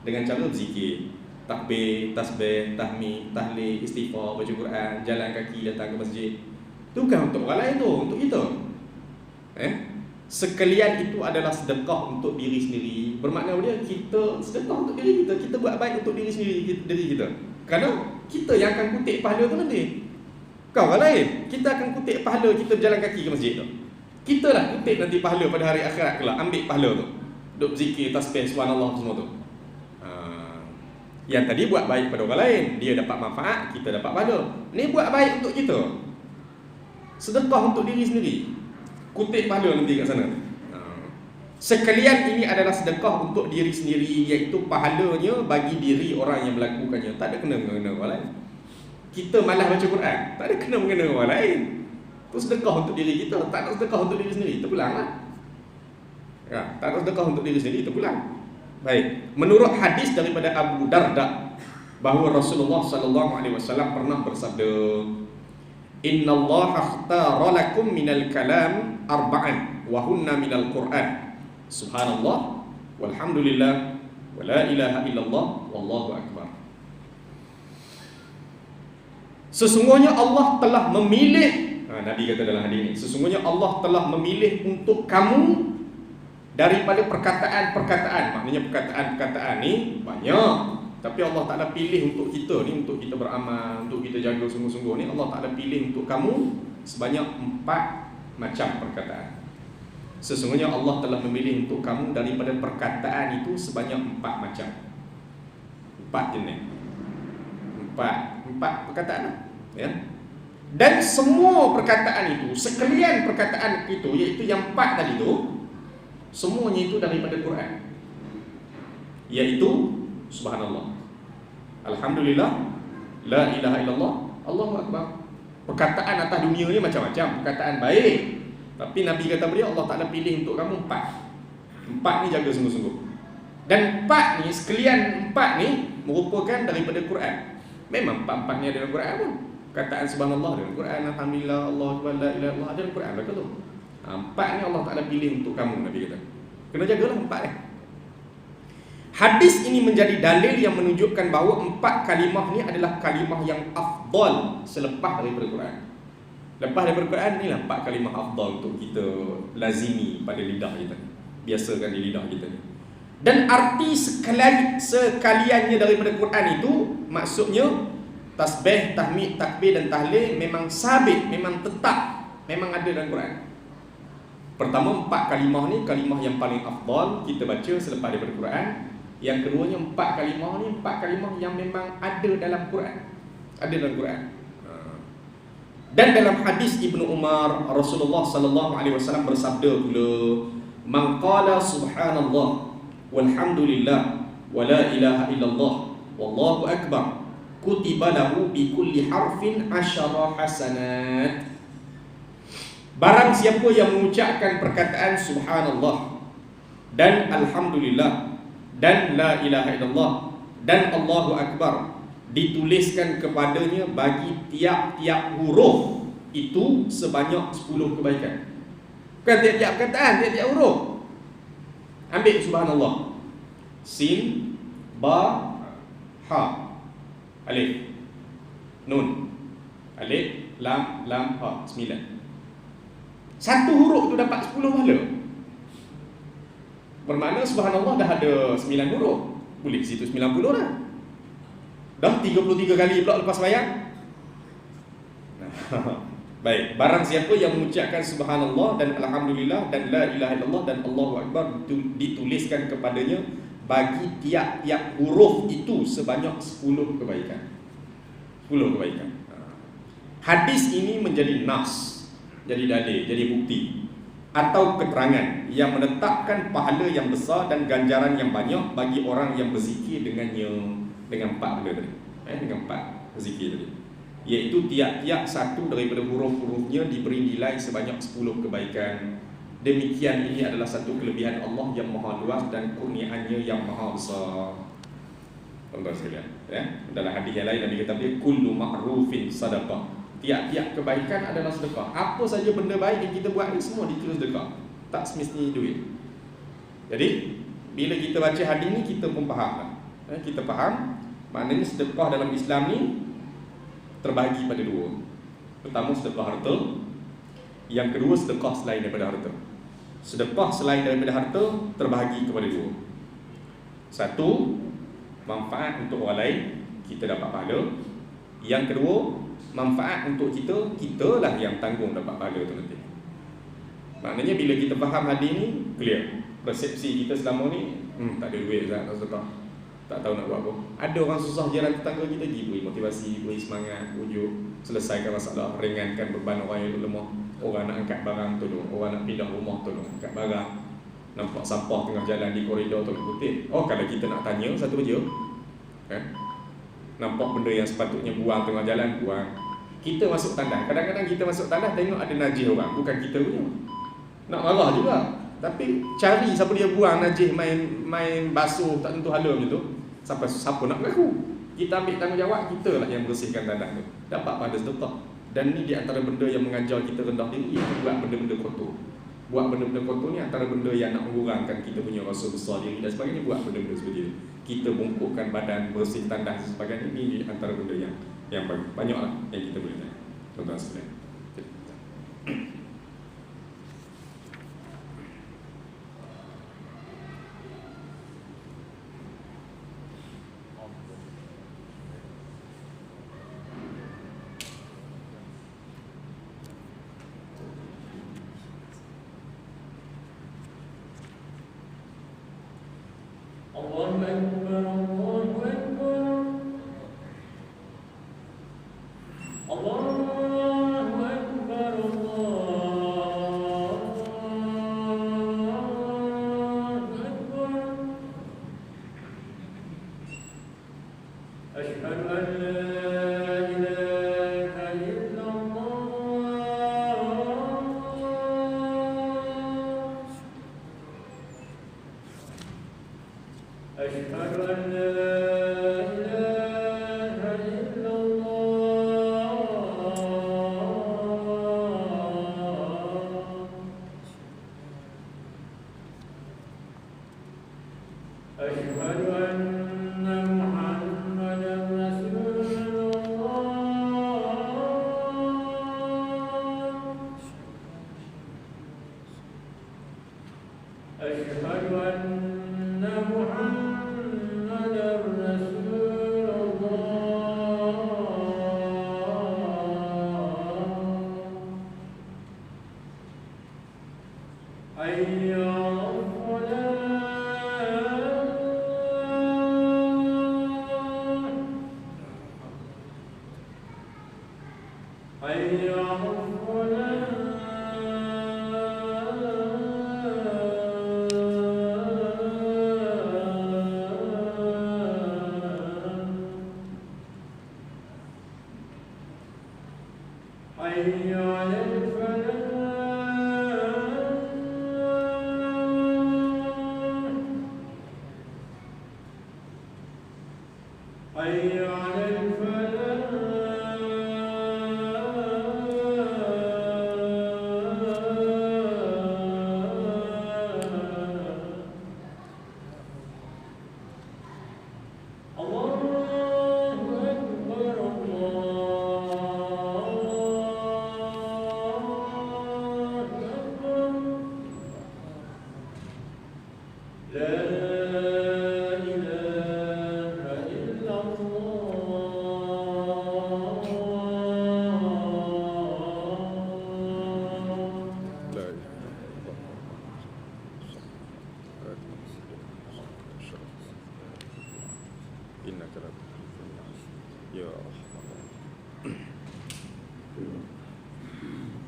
dengan cara berzikir, takbir, tasbih, tahmid, tahlil, istighfar, baca Quran, jalan kaki datang ke masjid. Itu bukan untuk orang lain tu, untuk kita. Sekalian itu adalah sedekah untuk diri sendiri. Bermakna dia kita sedekah untuk diri kita, kita buat baik untuk diri sendiri, diri kita. Kerana kita yang akan kutip pahala tu nanti. Kau orang lain, kita akan kutip pahala kita berjalan kaki ke masjid tu. Kita lah kutip nanti pahala pada hari akhirat kelak, ambil pahala tu. Duk zikir, tasbih, subhanallah semua tu. Yang tadi buat baik pada orang lain, dia dapat manfaat, kita dapat pahala. Ni buat baik untuk kita. Sedekah untuk diri sendiri. Kutip pahala nanti kat sana. Sekalian ini adalah sedekah untuk diri sendiri, iaitu pahalanya bagi diri orang yang melakukannya. Tak ada kena-mengena orang lain. Kita malas baca Quran, tak ada kena-mengena orang lain. Itu sedekah untuk diri kita. Tak ada sedekah untuk diri sendiri, terpulang lah. Tak ada sedekah untuk diri sendiri, terpulang. Baik, menurut hadis daripada Abu Darda bahawa Rasulullah SAW pernah bersabda, Inna Allah akhtara lakum minal kalam arba'an wa hunna minal Quran. Subhanallah, walhamdulillah, wa la ilaha illallah, wallahu akbar. Sesungguhnya Allah telah memilih, Nabi kata dalam hadis ini, sesungguhnya Allah telah memilih untuk kamu daripada perkataan-perkataan. Maknanya perkataan-perkataan ni banyak, tapi Allah Ta'ala pilih untuk kita ni, untuk kita beramal, untuk kita jaga sungguh-sungguh ni, Allah Ta'ala pilih untuk kamu sebanyak 4 macam perkataan. Sesungguhnya Allah telah memilih untuk kamu daripada perkataan itu sebanyak 4 macam, 4 jenis, 4 perkataan lah, ya. Dan semua perkataan itu, sekalian perkataan itu, iaitu yang 4 tadi itu, semuanya itu daripada Quran, iaitu subhanallah, alhamdulillah, la ilaha illallah, Allahu akbar. Perkataan atas dunia ni macam-macam, perkataan baik, tapi Nabi kata beliau, Allah Ta'ala pilih untuk kamu 4 ni jaga sungguh-sungguh. Dan 4 ni, sekalian 4 ni merupakan daripada Quran. Memang 4 ni ada dalam Quran pun. Perkataan subhanallah dalam Quran, alhamdulillah, Allahu akbar, la ilaha illallah ada dalam Quran. Betul tu. 4 ni Allah Ta'ala pilih untuk kamu, Nabi kata. Kena jagalah 4 ni. Hadis ini menjadi dalil yang menunjukkan bahawa 4 kalimah ni adalah kalimah yang afdal selepas daripada Quran. Lepas daripada Quran ni lah 4 kalimah afdal untuk kita lazimi pada lidah kita, biasakan di lidah kita ni. Dan arti sekaliannya daripada Quran itu, maksudnya tasbih, tahmid, takbir dan tahlil memang sabit, memang tetap, memang ada dalam Quran. Pertama, 4 kalimah ni kalimah yang paling afdal kita baca selepas daripada Quran. Yang keduanya, 4 kalimah ni 4 kalimah yang memang ada dalam Quran, ada dalam Quran. Dan dalam hadis Ibnu Umar, Rasulullah sallallahu alaihi wasallam bersabda pula, "Man qala subhanallah walhamdulillah wa la ilaha illallah wallahu akbar, kutiba lahu bi kulli harfin 10 hasanat." Barang siapa yang mengucapkan perkataan subhanallah dan alhamdulillah dan la ilaha illallah dan Allahu akbar, dituliskan kepadanya bagi tiap-tiap huruf itu sebanyak 10 kebaikan. Bukan tiap-tiap perkataan, tiap-tiap huruf. Ambil subhanallah, sin, ba, ha, alif, nun, alif, lam, ha, 9. Satu huruf tu dapat 10 pahala. Bermakna subhanallah dah ada 9 huruf, boleh situ 90 lah. Dah 33 kali pula lepas sembahyang. Baik, barang siapa yang mengucapkan subhanallah dan alhamdulillah dan la ilaha illallah dan Allahu akbar, dituliskan kepadanya bagi tiap-tiap huruf itu sebanyak 10 kebaikan. 10 kebaikan. Hadis ini menjadi nas, jadi dalil, jadi bukti atau keterangan yang menetapkan pahala yang besar dan ganjaran yang banyak bagi orang yang berzikir dengannya, dengan 4 benda tadi, dengan 4 zikir tadi, iaitu tiap-tiap satu daripada huruf-hurufnya diberi nilai sebanyak 10 kebaikan. Demikian ini adalah satu kelebihan Allah yang maha luas dan kurniaannya yang maha besar. Tuan-tuan sekalian, dalam hadis yang lain Nabi kata dia, kullu ma'rufin sadaqah, tiap-tiap kebaikan adalah sedekah. Apa saja benda baik yang kita buat ni semua dikira sedekah, tak semestinya duit. Jadi bila kita baca hadis ni kita pun faham. Kita faham maknanya sedekah dalam Islam ni terbahagi pada dua. Pertama sedekah harta, yang kedua sedekah selain daripada harta. Sedekah selain daripada harta terbahagi kepada dua. Satu, manfaat untuk orang lain, kita dapat pahala. Yang kedua, manfaat untuk kita, kitalah yang tanggung dapat pahala tu nanti. Maknanya bila kita faham hadis ni, clear. Persepsi kita selama ni, tak ada duit Zat, tak tahu nak buat apa. Ada orang susah jalan tetangga kita, beri motivasi, beri semangat, ujuk, selesaikan masalah, ringankan beban orang yang lemah. Orang nak angkat barang tolong, orang nak pindah rumah tolong angkat barang. Nampak sampah tengah jalan di koridor tolong kutip. Oh, kalau kita nak tanya satu je, nampak benda yang sepatutnya buang tengah jalan, buang. Kita masuk tandas, kadang-kadang kita masuk tandas tengok ada najis orang, bukan kita punya. Nak marah juga, tapi cari siapa dia buang najis, main basuh tak tentu hala macam tu. Siapa nak mengaku? Kita ambil tanggungjawab, kita lah yang bersihkan tandas tu. Dapat pada sedekah. Dan ni di antara benda yang mengajar kita rendah diri, iaitu buat benda-benda kotor. Buat benda-benda kotor ni antara benda yang nak mengurangkan kita punya rasa besar diri dan sebagainya. Buat benda-benda seperti itu. Kita bungkukkan badan, bersih tandas dan sebagainya. Ini antara benda yang banyak lah yang kita boleh lihat. Tuan-tuan sekalian.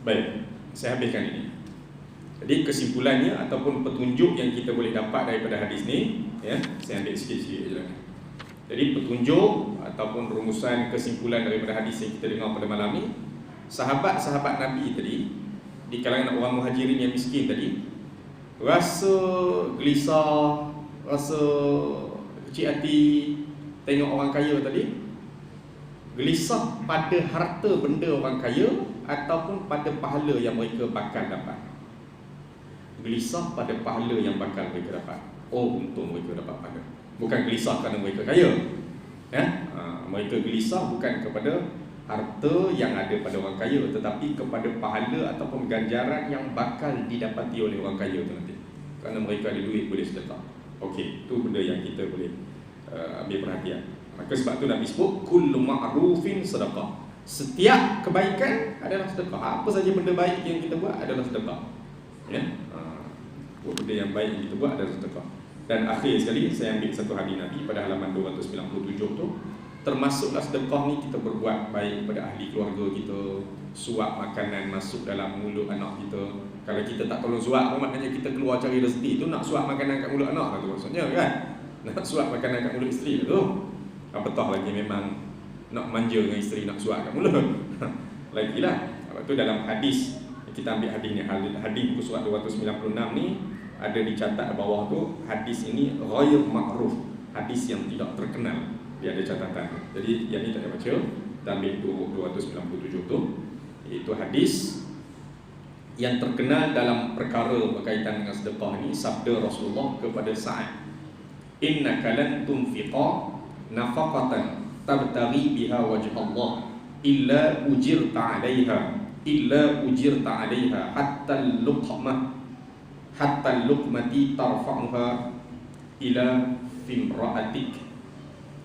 Baik, saya habiskan ini. Jadi kesimpulannya ataupun petunjuk yang kita boleh dapat daripada hadis ni, ya, saya ambil sikit-sikit je lah. Jadi petunjuk ataupun rumusan kesimpulan daripada hadis yang kita dengar pada malam ni, sahabat-sahabat Nabi tadi di kalangan orang muhajirin yang miskin tadi rasa gelisah, rasa kecil hati tengok orang kaya tadi, gelisah pada harta benda orang kaya ataupun pada pahala yang mereka bakal dapat. gelisah pada pahala yang bakal mereka dapat. Oh, untung mereka dapat pahala. Bukan gelisah kerana mereka kaya. Mereka gelisah bukan kepada harta yang ada pada orang kaya, tetapi kepada pahala ataupun ganjaran yang bakal didapati oleh orang kaya tu nanti. Kerana mereka ada duit boleh sedekah. Okey, itu benda yang kita boleh ambil perhatian. Maka sebab tu Nabi sebut kullu ma'rufin sedekah. Setiap kebaikan adalah sedekah. Apa saja benda baik yang kita buat adalah sedekah. Benda yang baik yang kita buat adalah sedekah. Dan akhir sekali saya ambil satu hadis Nabi pada halaman 297 tu, termasuklah sedekah ni kita berbuat baik kepada ahli keluarga kita, suap makanan masuk dalam mulut anak kita. Kalau kita tak tolong suap, maknanya kita keluar cari rezeki tu nak suap makanan kat mulut anak lah tu maksudnya kan. Nak suap makanan kat mulut isteri tu. Apatah lagi memang nak manja dengan isteri nak suap kat mulut. Lagilah. Lepas tu dalam hadis, kita ambil hadis ni, hadis buku surat 296 ni ada dicatat bawah tu, hadis ini ghair ma'ruf, hadis yang tidak terkenal. Dia ada catatan. Jadi yang ni tak payah baca. Kita ambil 297 tu, iaitu hadis yang terkenal dalam perkara berkaitan dengan sedekah ni. Sabda Rasulullah kepada Sa'ad, innaka lan tunfiqa nafaqatan tabtaghi biha wajh Allah illa ujirta 'alaiha hatta al-luqmati tarfa'uha ila fimra'atik.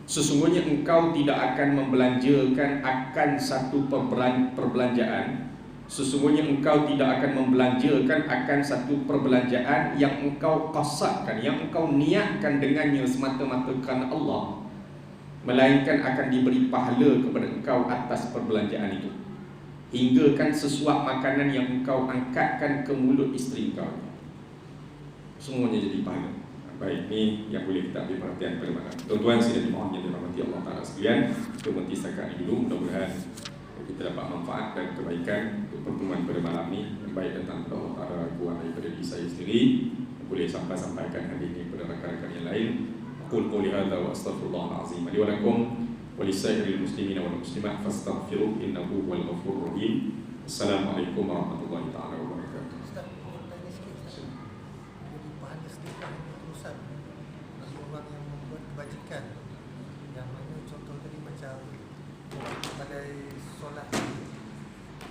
Sesungguhnya engkau tidak akan membelanjakan akan satu perbelanjaan. Sesungguhnya engkau tidak akan membelanjakan akan satu perbelanjaan yang engkau qasadkan, yang engkau niatkan dengannya semata-mata kerana Allah, melainkan akan diberi pahala kepada engkau atas perbelanjaan itu, hinggakan sesuap makanan yang engkau angkatkan ke mulut isteri engkau. Semuanya jadi pahala. Baik, ni yang boleh kita ambil perhatian pada malam. Tuan-tuan sidang jemaah yang dirahmati Allah Ta'ala sekalian, kita berhenti setakat ini dulu. Mudah-mudahan kita dapat manfaat dan kebaikan untuk pertemuan pada malam ni, yang baik tentang Allah Ta'ala kuat daripada diri saya sendiri, boleh sampaikan hadis ini kepada rakan-rakan yang lain. Aqul qouli hadza wa astaghfirullahal azim li wa lakum wa lisairil muslimina wal muslimat fastaghfiruhu innahu huwal ghafurur rahim. Assalamualaikum warahmatullahi taala wabarakatuh.